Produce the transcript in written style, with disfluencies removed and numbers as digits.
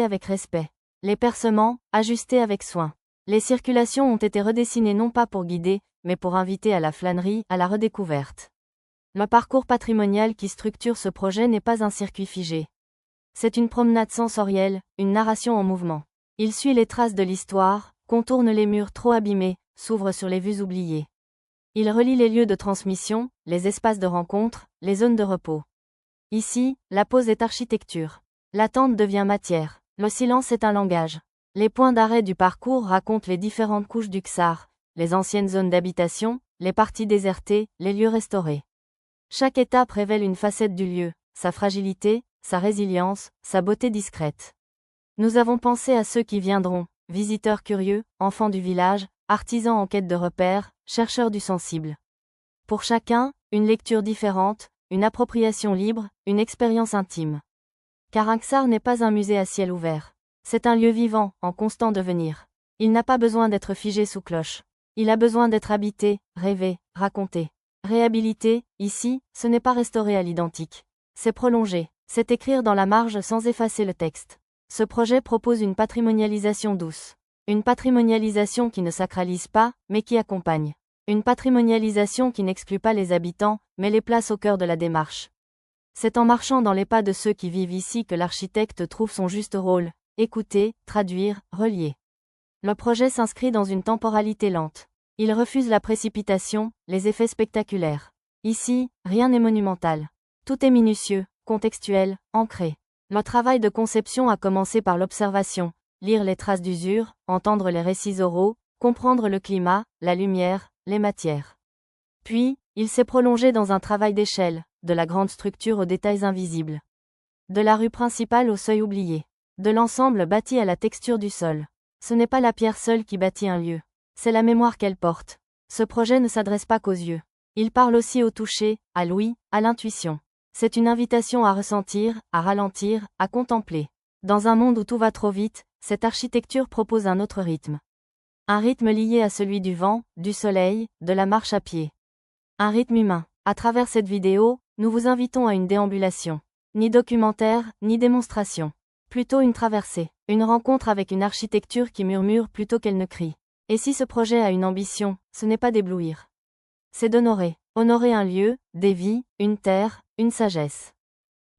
avec respect. Les percements, ajustés avec soin. Les circulations ont été redessinées non pas pour guider, mais pour inviter à la flânerie, à la redécouverte. Le parcours patrimonial qui structure ce projet n'est pas un circuit figé. C'est une promenade sensorielle, une narration en mouvement. Il suit les traces de l'histoire, contourne les murs trop abîmés, s'ouvre sur les vues oubliées. Il relie les lieux de transmission, les espaces de rencontre, les zones de repos. Ici, la pause est architecture. L'attente devient matière. Le silence est un langage. Les points d'arrêt du parcours racontent les différentes couches du Ksar, les anciennes zones d'habitation, les parties désertées, les lieux restaurés. Chaque étape révèle une facette du lieu, sa fragilité, sa résilience, sa beauté discrète. Nous avons pensé à ceux qui viendront, visiteurs curieux, enfants du village, artisans en quête de repères, chercheurs du sensible. Pour chacun, une lecture différente, une appropriation libre, une expérience intime. Car un Ksar n'est pas un musée à ciel ouvert. C'est un lieu vivant, en constant devenir. Il n'a pas besoin d'être figé sous cloche. Il a besoin d'être habité, rêvé, raconté. Réhabilité, ici, ce n'est pas restaurer à l'identique. C'est prolonger, c'est écrire dans la marge sans effacer le texte. Ce projet propose une patrimonialisation douce. Une patrimonialisation qui ne sacralise pas, mais qui accompagne. Une patrimonialisation qui n'exclut pas les habitants, mais les place au cœur de la démarche. C'est en marchant dans les pas de ceux qui vivent ici que l'architecte trouve son juste rôle, écouter, traduire, relier. Le projet s'inscrit dans une temporalité lente. Il refuse la précipitation, les effets spectaculaires. Ici, rien n'est monumental. Tout est minutieux, contextuel, ancré. Le travail de conception a commencé par l'observation, lire les traces d'usure, entendre les récits oraux, comprendre le climat, la lumière, les matières. Puis, il s'est prolongé dans un travail d'échelle, de la grande structure aux détails invisibles. De la rue principale au seuil oublié. De l'ensemble bâti à la texture du sol. Ce n'est pas la pierre seule qui bâtit un lieu. C'est la mémoire qu'elle porte. Ce projet ne s'adresse pas qu'aux yeux. Il parle aussi au toucher, à l'ouïe, à l'intuition. C'est une invitation à ressentir, à ralentir, à contempler. Dans un monde où tout va trop vite, cette architecture propose un autre rythme. Un rythme lié à celui du vent, du soleil, de la marche à pied. Un rythme humain. À travers cette vidéo, nous vous invitons à une déambulation. Ni documentaire, ni démonstration. Plutôt une traversée. Une rencontre avec une architecture qui murmure plutôt qu'elle ne crie. Et si ce projet a une ambition, ce n'est pas d'éblouir. C'est d'honorer. Honorer un lieu, des vies, une terre, une sagesse.